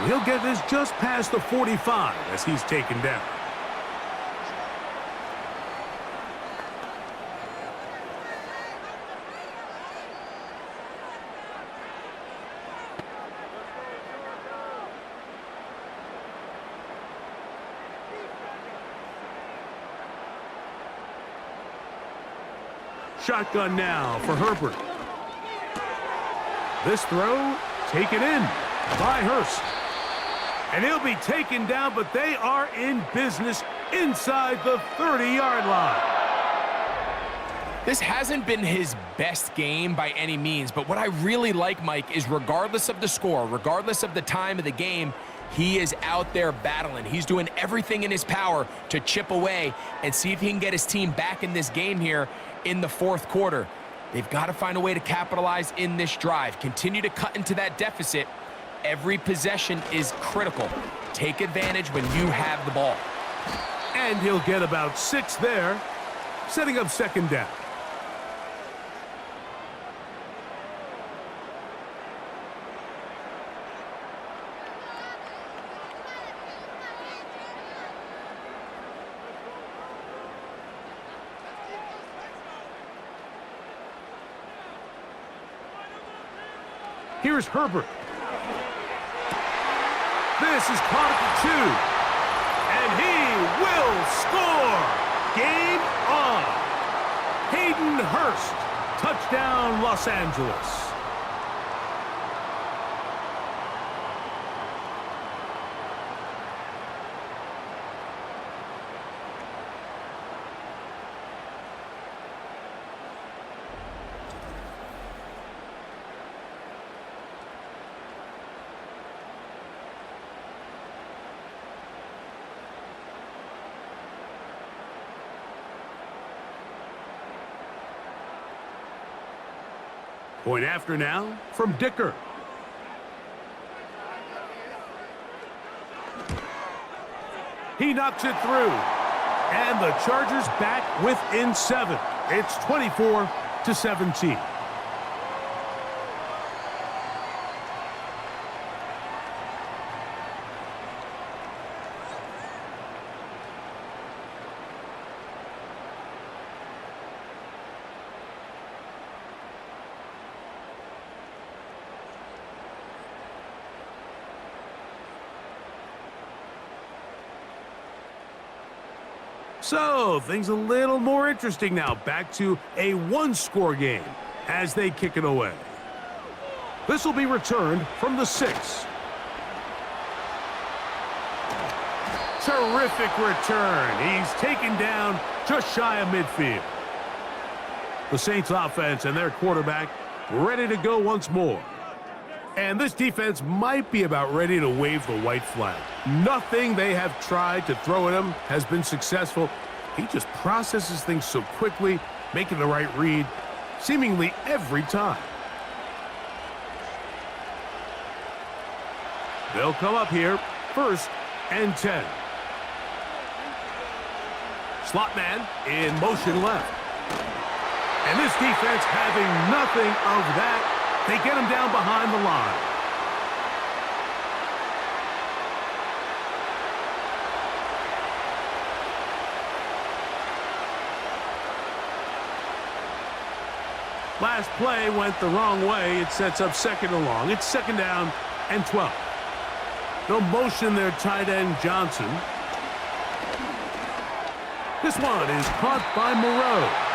He'll get this just past the 45 as he's taken down. Shotgun now for Herbert. This throw taken in by Hurst. And he'll be taken down, but they are in business inside the 30-yard line. This hasn't been his best game by any means, but what I really like, Mike, is regardless of the score, regardless of the time of the game, he is out there battling. He's doing everything in his power to chip away and see if he can get his team back in this game here in the fourth quarter. They've got to find a way to capitalize in this drive. Continue to cut into that deficit. Every possession is critical. Take advantage when you have the ball. And he'll get about 6 there, setting up second down. Here's Herbert. This is caught at the 2. And he will score. Game on. Hayden Hurst. Touchdown, Los Angeles. Point after now from Dicker. He knocks it through. And the Chargers back within 7. It's 24-17. So, things a little more interesting now. Back to a one-score game as they kick it away. This will be returned from the 6. Terrific return. He's taken down just shy of midfield. The Saints offense and their quarterback ready to go once more. And this defense might be about ready to wave the white flag. Nothing they have tried to throw at him has been successful. He just processes things so quickly, making the right read seemingly every time. They'll come up here, 1st and 10. Slot man in motion left. And this defense having nothing of that. They get him down behind the line. Last play went the wrong way. It sets up 2nd and long. It's 2nd down and 12. They'll motion their tight end Johnson. This one is caught by Moreau.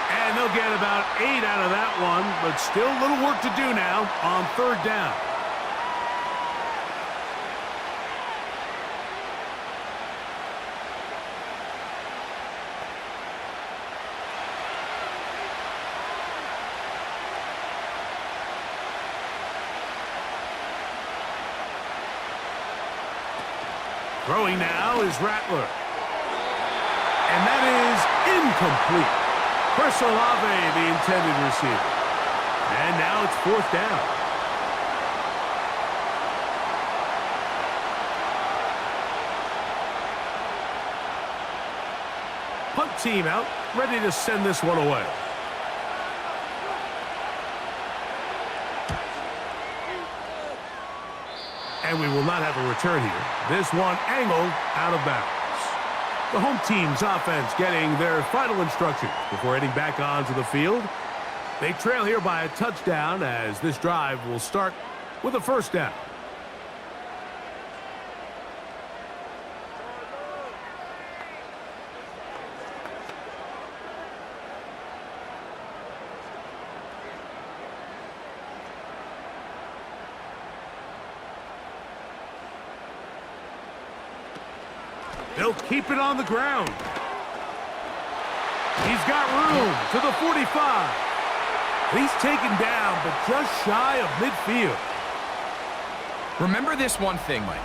And they'll get about 8 out of that one, but still a little work to do now on 3rd down. Throwing now is Rattler. And that is incomplete. Olave, the intended receiver. And now it's 4th down. Punt team out, ready to send this one away. And we will not have a return here. This one angled out of bounds. The home team's offense getting their final instructions before heading back onto the field. They trail here by a touchdown as this drive will start with a 1st down. They'll keep it on the ground. He's got room to the 45. He's taken down, but just shy of midfield. Remember this one thing, Mike.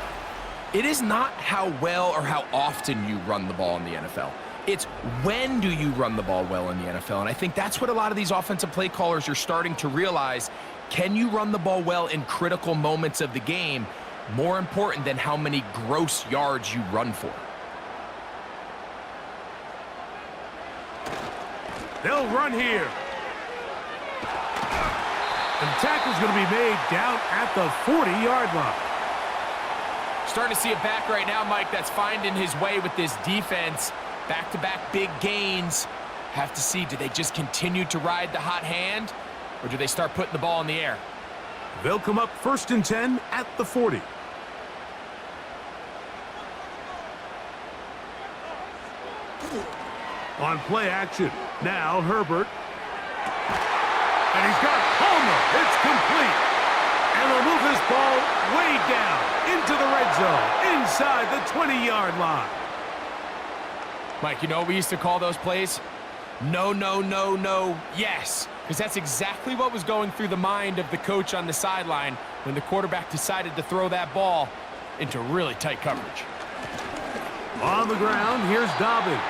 It is not how well or how often you run the ball in the NFL. It's when do you run the ball well in the NFL. And I think that's what a lot of these offensive play callers are starting to realize. Can you run the ball well in critical moments of the game? More important than how many gross yards you run for. They'll run here. And the tackle's going to be made down at the 40-yard line. Starting to see a back right now, Mike, that's finding his way with this defense. Back-to-back big gains. Have to see, do they just continue to ride the hot hand, or do they start putting the ball in the air? They'll come up 1st and 10 at the 40. On play action, now Herbert. And he's got Palmer. It's complete. And they'll move this ball way down into the red zone, inside the 20-yard line. Mike, you know what we used to call those plays? No, no, no, no, yes. Because that's exactly what was going through the mind of the coach on the sideline when the quarterback decided to throw that ball into really tight coverage. On the ground, here's Dobbins.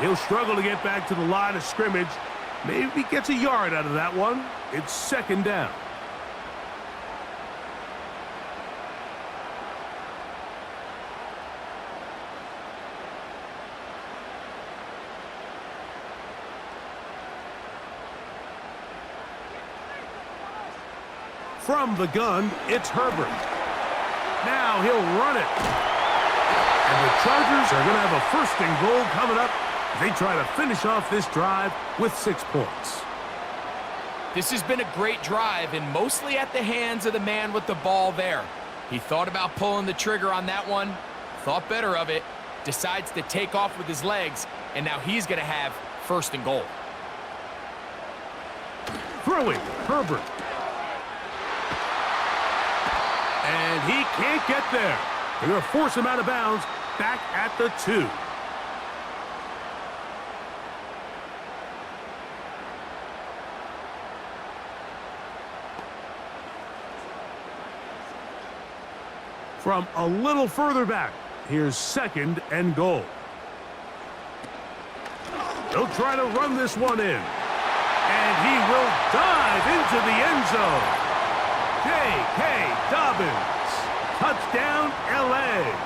He'll struggle to get back to the line of scrimmage. Maybe he gets a yard out of that one. It's 2nd down. From the gun, it's Herbert. Now he'll run it. And the Chargers are going to have a 1st and goal coming up. They try to finish off this drive with 6 points. This has been a great drive, and mostly at the hands of the man with the ball there. He thought about pulling the trigger on that one, thought better of it, decides to take off with his legs, and now he's going to have 1st and goal. Throwing, Herbert. And he can't get there. They're going to force him out of bounds back at the 2. From a little further back, here's 2nd and goal. They'll try to run this one in. And he will dive into the end zone. J.K. Dobbins. Touchdown, L.A.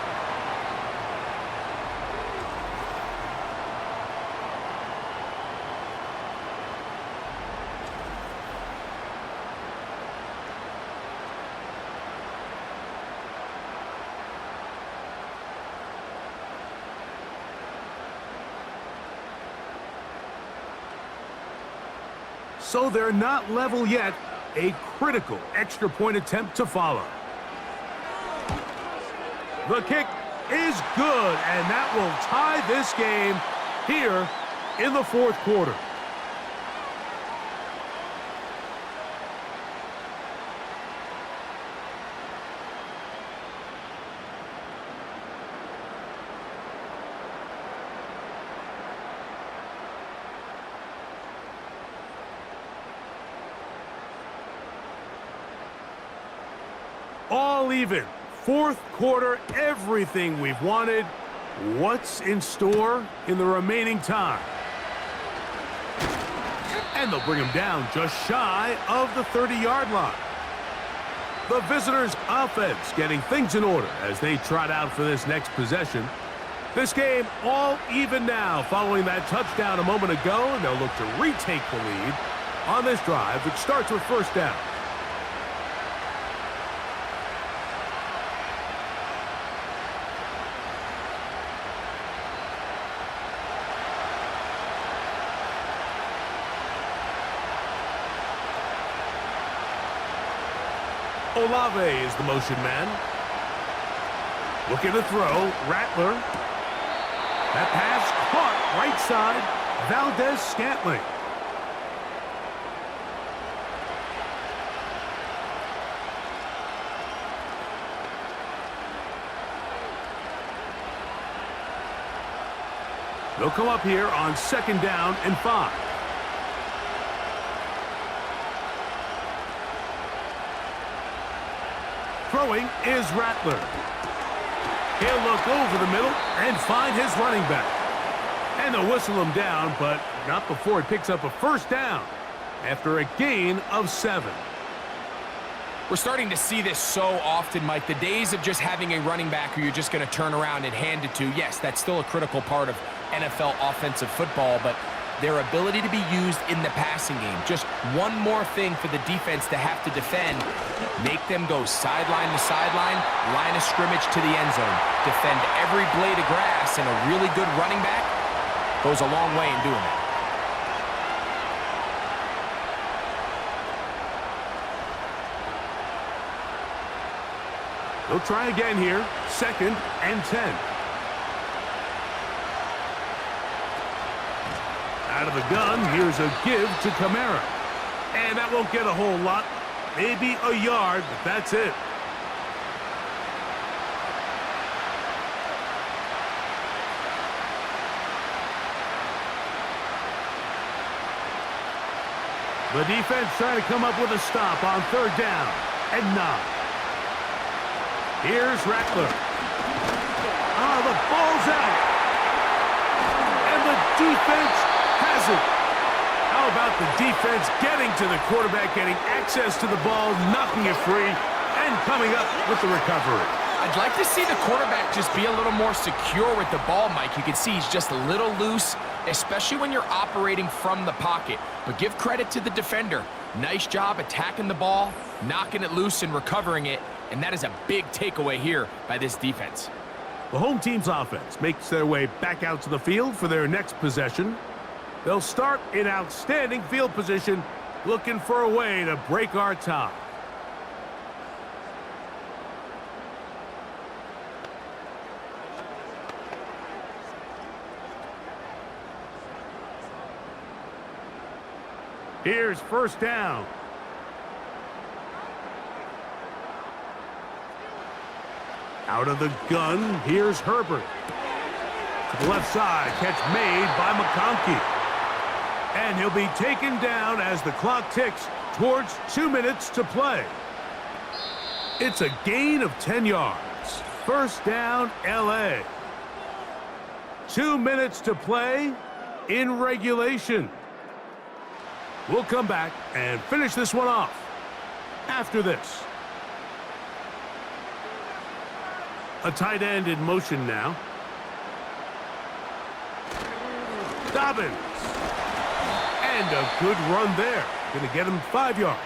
So they're not level yet. A critical extra point attempt to follow. The kick is good, and that will tie this game here in the 4th quarter. All even. 4th quarter, everything we've wanted. What's in store in the remaining time? And they'll bring him down just shy of the 30-yard line. The visitors' offense getting things in order as they trot out for this next possession. This game all even now following that touchdown a moment ago, and they'll look to retake the lead on this drive, which starts with 1st down. Olave is the motion man. Looking to throw. Rattler. That pass caught right side. Valdez-Scantling. They'll come up here on 2nd down and 5. Throwing is Rattler. He'll look over the middle and find his running back. And they'll whistle him down, but not before he picks up a 1st down after a gain of 7. We're starting to see this so often, Mike. The days of just having a running back who you're just going to turn around and hand it to, yes, that's still a critical part of NFL offensive football, but their ability to be used in the passing game, just one more thing for the defense to have to defend, make them go sideline to sideline, line of scrimmage to the end zone, defend every blade of grass, and a really good running back goes a long way in doing that. They'll try again here, 2nd and 10. Out of the gun, here's a give to Kamara. And that won't get a whole lot. Maybe a yard, but that's it. The defense trying to come up with a stop on 3rd down and 9. Here's Rattler. The ball's out. And the defense has it. How about the defense getting to the quarterback, getting access to the ball, knocking it free, and coming up with the recovery? I'd like to see the quarterback just be a little more secure with the ball, Mike. You can see he's just a little loose, especially when you're operating from the pocket. But give credit to the defender. Nice job attacking the ball, knocking it loose and recovering it. And that is a big takeaway here by this defense. The home team's offense makes their way back out to the field for their next possession. They'll start in outstanding field position, looking for a way to break our tie. Here's 1st down. Out of the gun, here's Herbert. To the left side, catch made by McConkey. And he'll be taken down as the clock ticks towards 2 minutes to play. It's a gain of 10 yards. 1st down, LA. 2 minutes to play in regulation. We'll come back and finish this one off after this. A tight end in motion now. Dobbins. And a good run there. Going to get him 5 yards.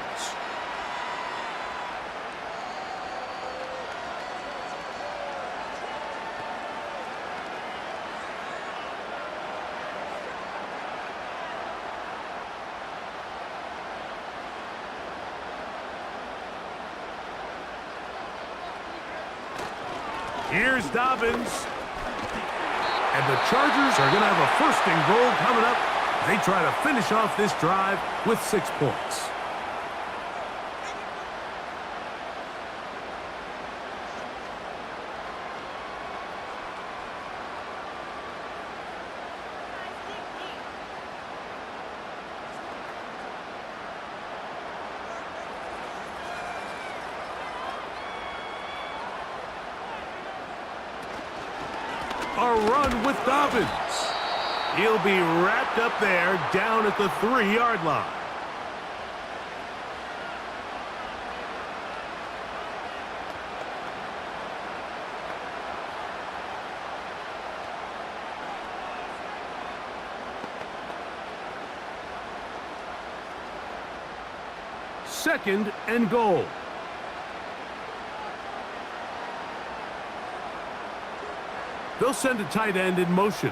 Here's Dobbins. And the Chargers are going to have a 1st and goal coming up. They try to finish off this drive with 6 points. A run with Dobbins. He'll be wrapped up there down at the 3-yard line. Second and goal. They'll send a tight end in motion.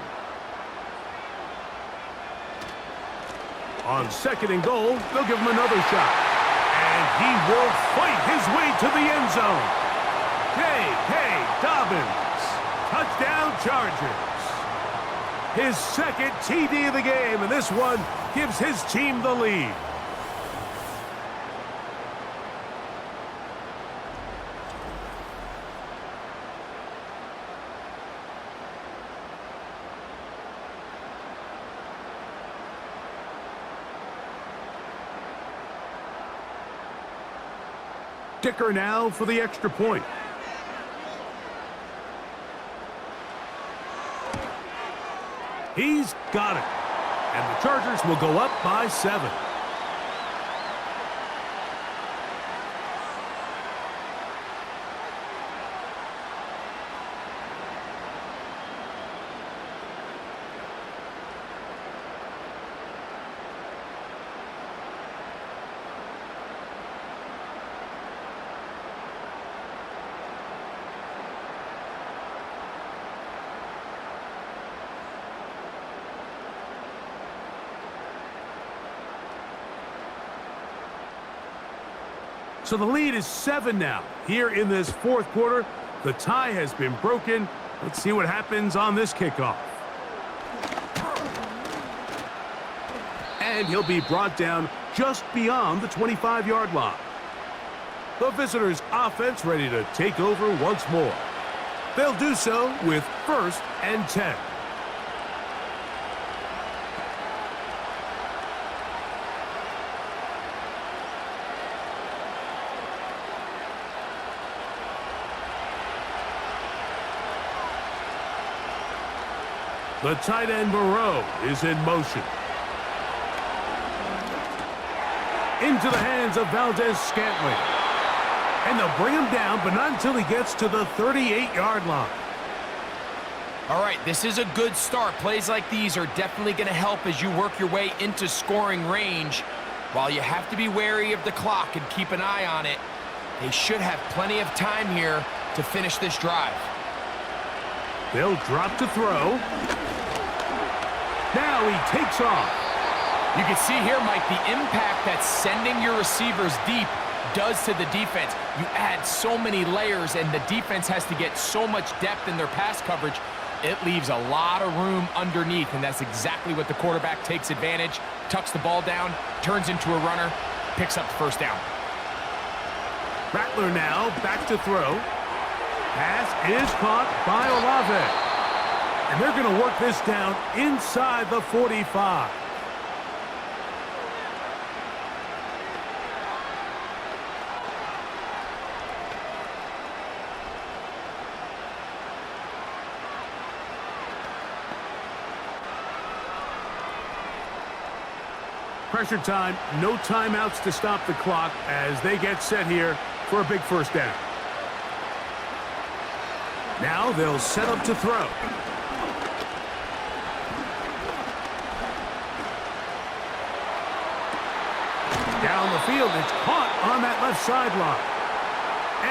On 2nd and goal, they'll give him another shot. And he will fight his way to the end zone. J.K. Dobbins. Touchdown Chargers. His 2nd TD of the game, and this one gives his team the lead. kicker now for the extra point. He's got it. And the Chargers will go up by 7. So the lead is 7 now. Here in this fourth quarter, the tie has been broken. Let's see what happens on this kickoff. And he'll be brought down just beyond the 25-yard line. The visitors' offense ready to take over once more. They'll do so with 1st and 10. The tight end Moreau is in motion. Into the hands of Valdez-Scantling. And they'll bring him down, but not until he gets to the 38-yard line. All right, this is a good start. Plays like these are definitely going to help as you work your way into scoring range. While you have to be wary of the clock and keep an eye on it, they should have plenty of time here to finish this drive. They'll drop to throw. Now he takes off. You can see here, Mike, the impact that sending your receivers deep does to the defense. You add so many layers, and the defense has to get so much depth in their pass coverage. It leaves a lot of room underneath, and that's exactly what the quarterback takes advantage, tucks the ball down, turns into a runner, picks up the first down. Rattler now back to throw. Pass is caught by Olave. And they're going to work this down inside the 45. Pressure time, no timeouts to stop the clock as they get set here for a big first down. Now they'll set up to throw. Down the field, it's caught on that left sideline.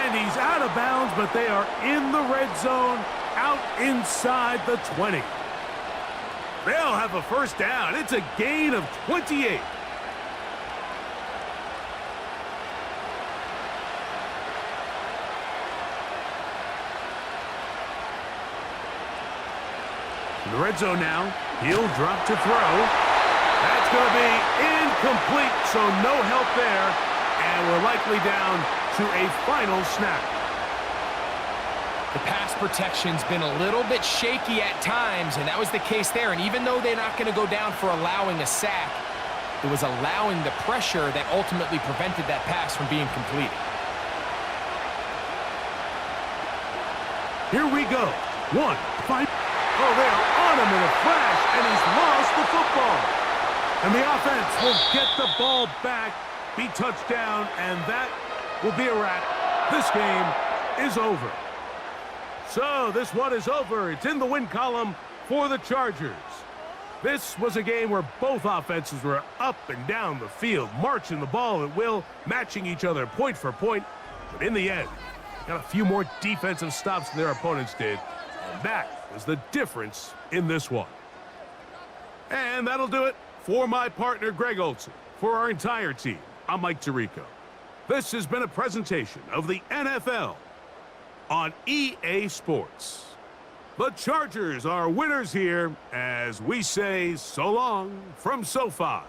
And he's out of bounds, but they are in the red zone, out inside the 20. They'll have a first down. It's a gain of 28. In the red zone now, he'll drop to throw. That's going to be incomplete, so no help there. And we're likely down to a final snap. The pass protection's been a little bit shaky at times, and that was the case there. And even though they're not going to go down for allowing a sack, it was allowing the pressure that ultimately prevented that pass from being completed. Here we go. 1, 5. Oh, they are on him in a flash, and he's lost the football. And the offense will get the ball back, be touchdown, and that will be a wrap. This game is over. So this one is over. It's in the win column for the Chargers. This was a game where both offenses were up and down the field, marching the ball at will, matching each other point for point. But in the end, got a few more defensive stops than their opponents did. And that was the difference in this one. And that'll do it for my partner, Greg Olson. For our entire team, I'm Mike Tirico. This has been a presentation of the NFL on EA Sports. The Chargers are winners here as we say so long from SoFi.